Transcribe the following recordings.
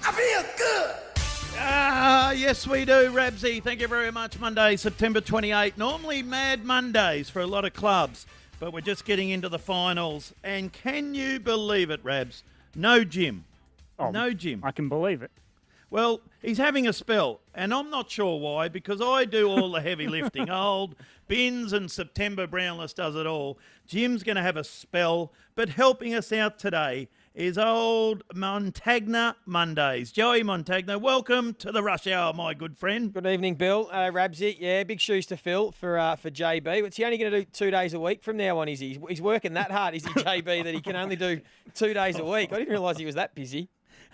I feel good. Yes, we do, Rabsy. Thank you very much. Monday, September 28. Normally mad Mondays for a lot of clubs, but we're just getting into the finals. And can you believe it, Rabs? No Jim. No Jim. I can believe it. Well, he's having a spell, and I'm not sure why, because I do all the heavy lifting. Old Bins and September Brownless does it all. Jim's going to have a spell, but helping us out today is old Montagna Mondays. Joey Montagna, welcome to the Rush Hour, my good friend. Good evening, Bill. Rabsy, yeah, big shoes to fill for JB. What's he only going to do 2 days a week from now on? Is he? He's working that hard, is he, JB, that he can only do 2 days a week? I didn't realise he was that busy.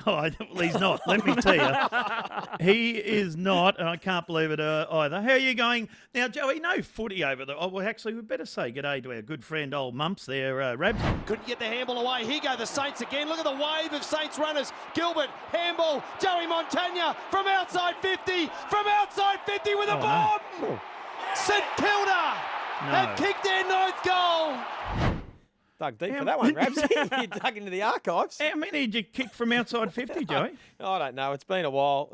Oh, well, he's not. Let me tell you, he is not, and I can't believe it either. How are you going now, Joey? No footy over there. Oh, well, actually, we better say good day to our good friend, old Mumps there, Rabs. Couldn't get the handball away. Here go the Saints again. Look at the wave of Saints runners. Gilbert, handball, Joey Montagna from outside 50, with a bomb. No. St Kilda have kicked their 9th goal. Dug deep for that one, Rabsy. You dug into the archives. How many did you kick from outside 50, Joey? I don't know. It's been a while.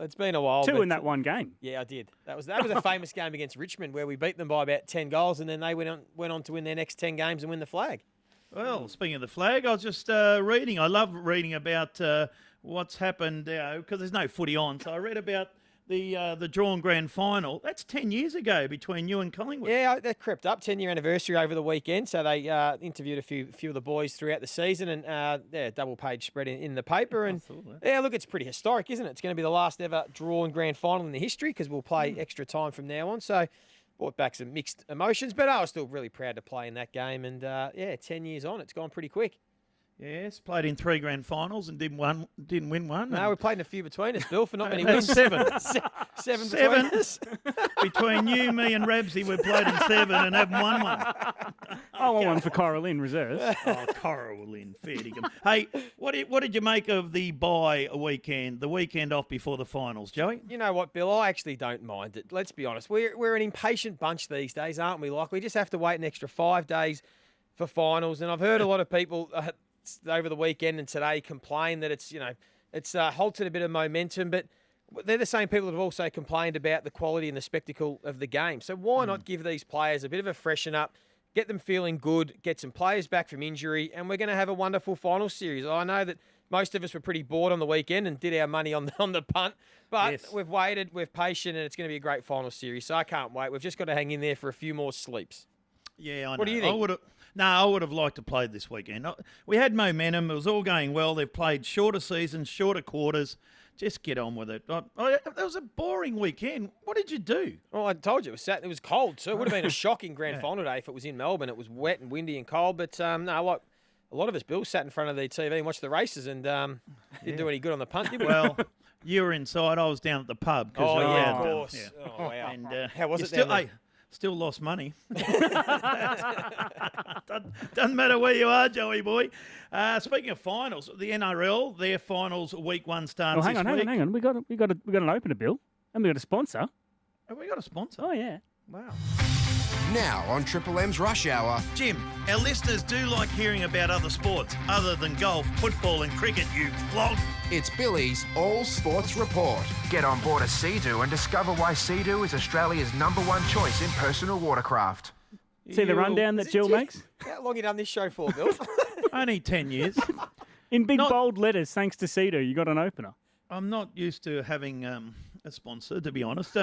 Two in that one game. Yeah, I did. That was a famous game against Richmond where we beat them by about 10 goals, and then they went on to win their next 10 games and win the flag. Well, speaking of the flag, I was just reading. I love reading about what's happened because there's no footy on. So I read about the drawn grand final. That's 10 years ago between you and Collingwood. Yeah, that crept up. 10-year anniversary over the weekend. So they interviewed a few of the boys throughout the season, and double-page spread in the paper. And yeah, look, it's pretty historic, isn't it? It's going to be the last ever drawn grand final in the history because we'll play extra time from now on. So brought back some mixed emotions, but I was still really proud to play in that game. And 10 years on, it's gone pretty quick. Yes, played in 3 grand finals and didn't win one. No, we played in a few between us, Bill, for not many wins. Seven. Seven between us. Between you, me and Rabsy, we played in 7 and haven't won one. I want one for Coral Inn reserves. Oh, Coral Inn, fair dinkum. Hey, what did you make of the bye weekend, the weekend off before the finals, Joey? You know what, Bill? I actually don't mind it. Let's be honest. We're an impatient bunch these days, aren't we? Like, we just have to wait an extra 5 days for finals. And I've heard a lot of people over the weekend and today complain that it's halted a bit of momentum, but they're the same people that have also complained about the quality and the spectacle of the game. So why not give these players a bit of a freshen up, get them feeling good, get some players back from injury, and we're going to have a wonderful final series. I know that most of us were pretty bored on the weekend and did our money on the punt, but We've waited, we're patient, and it's going to be a great final series. So I can't wait. We've just got to hang in there for a few more sleeps. Yeah, I know. What do you think? I would have liked to play this weekend. We had momentum. It was all going well. They've played shorter seasons, shorter quarters. Just get on with it. That was a boring weekend. What did you do? Well, I told you, it was cold, too. It would have been a shocking grand final day if it was in Melbourne. It was wet and windy and cold. But, a lot of us, Bill, sat in front of the TV and watched the races and didn't do any good on the punt, did we? Well, you were inside. I was down at the pub. Oh, yeah, of course. Yeah. Oh, wow. And, how was it down there? Still lost money. Doesn't matter where you are, Joey boy. Speaking of finals, the NRL, their finals week 1 starts this week. Hang on. We got an opener, Bill, and we got a sponsor. Have we got a sponsor? Oh yeah. Wow. Now on Triple M's Rush Hour. Jim, our listeners do like hearing about other sports other than golf, football and cricket, you flog. It's Billy's All Sports Report. Get on board a Sea-Doo and discover why Sea-Doo is Australia's #1 choice in personal watercraft. See the rundown that Jill makes? How long have you done this show for, Bill? Only 10 years. In big bold letters, thanks to Sea-Doo, you got an opener. I'm not used to having a sponsor, to be honest.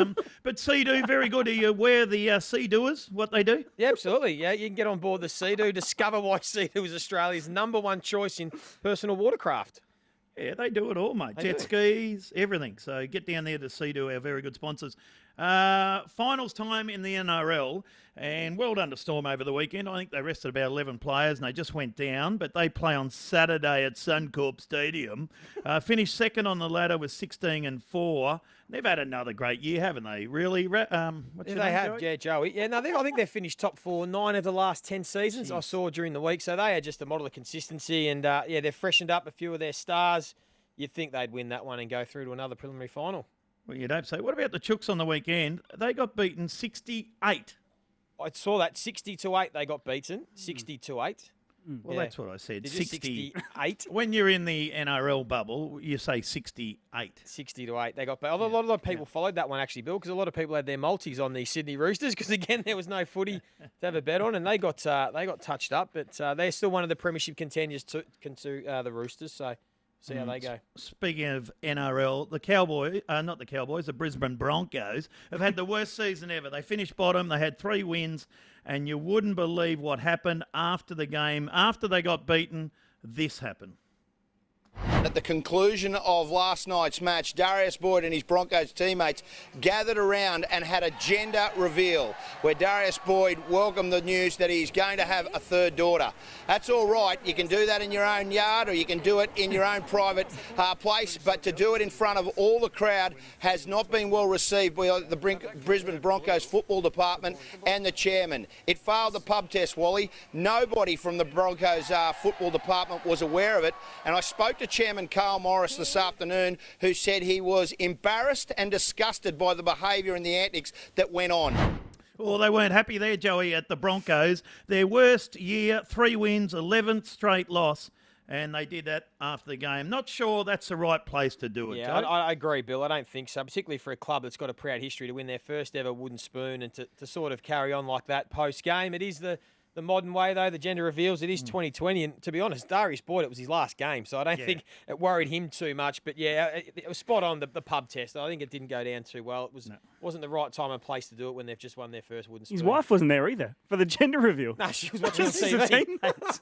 But Sea-Doo, very good. Do you aware the Sea-Doers, what they do? Yeah, absolutely. Yeah, you can get on board the Sea-Doo. Discover why Sea-Doo is Australia's #1 choice in personal watercraft. Yeah, they do it all, mate. Jet skis, everything. So get down there to Sea-Doo, our very good sponsors. Finals time in the NRL, and well done to Storm over the weekend. I think they rested about 11 players, and they just went down, but they play on Saturday at Suncorp Stadium. Finished second on the ladder with 16-4. They've had another great year, haven't they? Really? They have, Joey? Joey. Yeah, no, I think they've finished top 4 9 of the last 10 seasons. I saw during the week. So they are just a model of consistency, and they've freshened up a few of their stars. You'd think they'd win that one and go through to another preliminary final. Well, you'd hope so. What about the Chooks on the weekend? They got beaten 68. I saw that 60-8 they got beaten. 60-8. Well, Yeah. that's what I said. Did you 68? When you're in the NRL bubble, you say 68. 60 to 8. They got a lot of people followed that one actually, Bill, because a lot of people had their multis on the Sydney Roosters because again there was no footy to have a bet on, and they got touched up, but they're still one of the premiership contenders to the Roosters. So see how they go. Speaking of NRL, the Brisbane Broncos have had the worst season ever. They finished bottom. They had 3 wins, and you wouldn't believe what happened after the game. After they got beaten, this happened. At the conclusion of last night's match, Darius Boyd and his Broncos teammates gathered around and had a gender reveal where Darius Boyd welcomed the news that he's going to have a third daughter. That's all right. You can do that in your own yard or you can do it in your own private place, but to do it in front of all the crowd has not been well received by the Brisbane Broncos football department and the chairman. It failed the pub test, Wally. Nobody from the Broncos football department was aware of it, and I spoke to Chairman Carl Morris this afternoon, who said he was embarrassed and disgusted by the behaviour and the antics that went on. Well, they weren't happy there, Joey, at the Broncos. Their worst year, 3 wins, 11th straight loss, and they did that after the game. Not sure that's the right place to do it, Yeah, Joe. I agree, Bill. I don't think so, particularly for a club that's got a proud history to win their first ever wooden spoon and to sort of carry on like that post-game. It is the modern way, though, the gender reveals. It is 2020, and to be honest, Darius Boyd, it was his last game, so I don't think it worried him too much. But yeah, it was spot on, the pub test. I think it didn't go down too well. It wasn't the right time and place to do it when they've just won their first wooden spoon. His wife wasn't there either for the gender reveal. No, she was watching on Just his TV. teammates.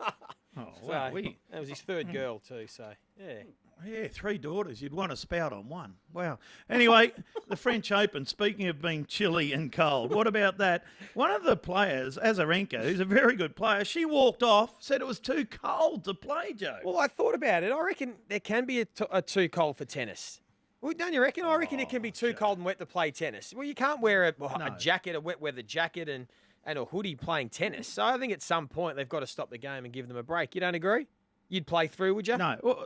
Oh, So, wow. that was his third girl too, so yeah. Yeah, 3 daughters. You'd want to spout on one. Wow. Anyway, the French Open, speaking of being chilly and cold, what about that? One of the players, Azarenka, who's a very good player, she walked off, said it was too cold to play, Joe. Well, I thought about it. I reckon there can be a too cold for tennis. Well, don't you reckon? I reckon it can be too cold and wet to play tennis. Well, you can't wear a jacket, a wet weather jacket, and a hoodie playing tennis. So I think at some point they've got to stop the game and give them a break. You don't agree? You'd play through, would you? No, well,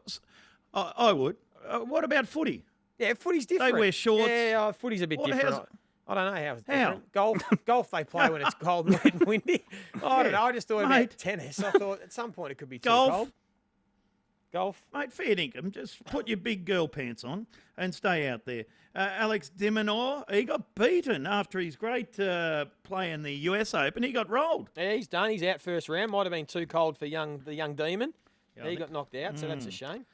I would. What about footy? Yeah, footy's different. They wear shorts. Yeah, footy's a bit different. how's- I don't know how it's How? different. Golf they play when it's cold and wet and windy. I don't know. I just thought about Mate. tennis. I thought at some point it could be too Golf. cold. Golf. Mate, fair dinkum. Just put your big girl pants on and stay out there. Alex de Minaur, he got beaten after his great play in the US Open. He got rolled. Yeah, he's done. He's out first round. Might have been too cold for the young demon. Yeah, He got knocked out, so that's a shame.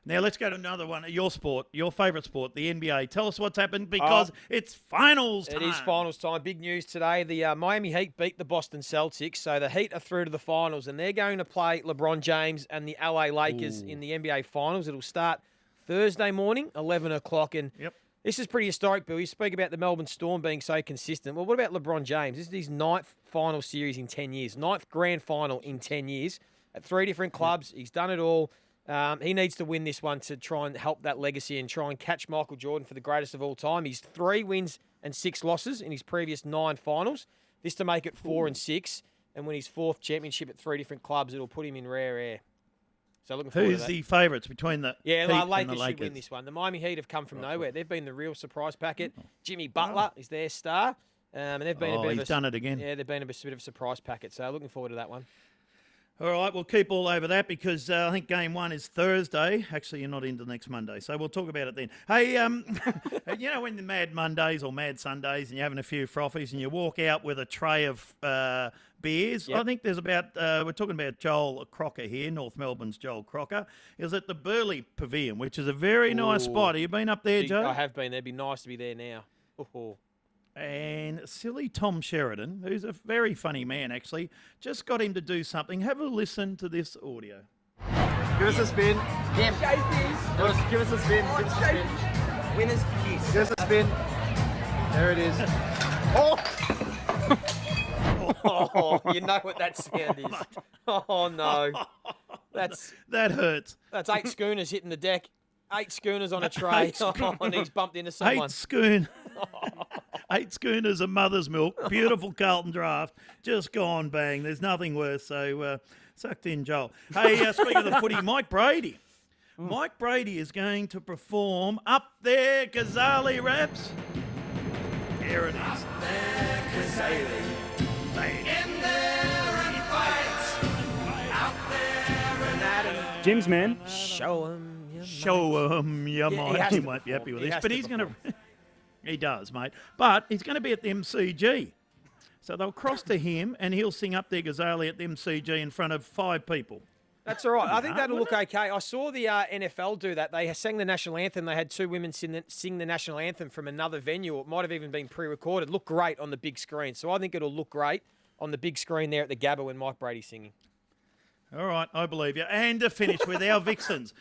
Now let's go to another one. Your sport, your favourite sport, the NBA. Tell us what's happened because it's finals time. It is finals time. Big news today. The Miami Heat beat the Boston Celtics, so the Heat are through to the finals, and they're going to play LeBron James and the LA Lakers in the NBA finals. It'll start Thursday morning, 11 o'clock, and this is pretty historic, Bill. You speak about the Melbourne Storm being so consistent. Well, what about LeBron James? This is his 9th final series in 10 years, 9th grand final in 10 years at 3 different clubs. He's done it all. He needs to win this one to try and help that legacy and try and catch Michael Jordan for the greatest of all time. He's 3 wins and 6 losses in his previous 9 finals. This to make it 4 and 6, and win his 4th championship at 3 different clubs. It'll put him in rare air. So looking forward to Who's that. the favourites between the Heat and the Lakers Lakers? should win this one. The Miami Heat have come from nowhere. They've been the real surprise packet. Jimmy Butler is their star, and they've been a bit of he's done it again. Yeah, they've been a bit of a surprise packet. So looking forward to that one. All right, we'll keep all over that because I think game 1 is Thursday. Actually, you're not into next Monday, so we'll talk about it then. Hey, you know when the Mad Mondays or Mad Sundays and you're having a few frothies and you walk out with a tray of beers? Yep. I think there's about, we're talking about Joel Crocker here, North Melbourne's Joel Crocker, is at the Burleigh Pavilion, which is a very nice spot. Have you been up there, Joe? I have been there. It'd be nice to be there now. And silly Tom Sheridan, who's a very funny man actually, just got him to do something. Have a listen to this audio. Give us a spin. Give us a spin. Give us a spin. Winner's kiss. Give us a spin. There it is. Oh, you know what that sound is. Oh, no. That hurts. That's 8 schooners hitting the deck. 8 schooners on a tray. And he's bumped into someone. 8 schooners of mother's milk. Beautiful Carlton draft. Just gone bang. There's nothing worse. So sucked in, Joel. Hey, speaking of the footy, Mike Brady. Mike Brady is going to perform Up There, Kazali Raps. Here it is. gyms, man. Show 'em. Show him you Yeah, he might. has He to won't be perform. happy with He this, has but to he's going to. perform. He does, mate. But he's going to be at the MCG. So they'll cross to him, and he'll sing up their Ghazali at the MCG in front of 5 people. That's all right. I think that'll look wouldn't okay. I saw the NFL do that. They sang the national anthem. They had 2 women sing the national anthem from another venue. It might have even been pre-recorded. Looked great on the big screen. So I think it'll look great on the big screen there at the Gabba when Mike Brady's singing. All right, I believe you. And to finish with our Vixens.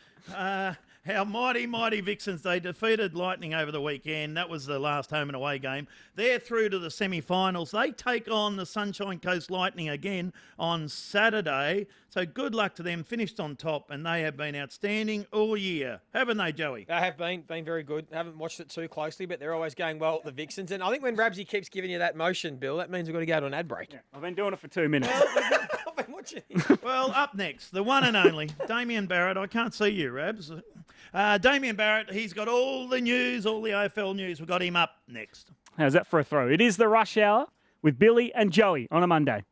Our mighty Vixens, they defeated Lightning over the weekend. That was the last home and away game. They're through to the semi-finals. They take on the Sunshine Coast Lightning again on Saturday. So good luck to them. Finished on top, and they have been outstanding all year. Haven't they, Joey? They have been very good. Haven't watched it too closely, but they're always going well at the Vixens. And I think when Rabsy keeps giving you that motion, Bill, that means we've got to go to an ad break. I've been doing it for 2 minutes. I've been watching. Well, up next, the one and only Damien Barrett. I can't see you, Rabs. Damien Barrett, he's got all the news, all the AFL news. We've got him up next. How's that for a throw? It is the rush hour with Billy and Joey on a Monday.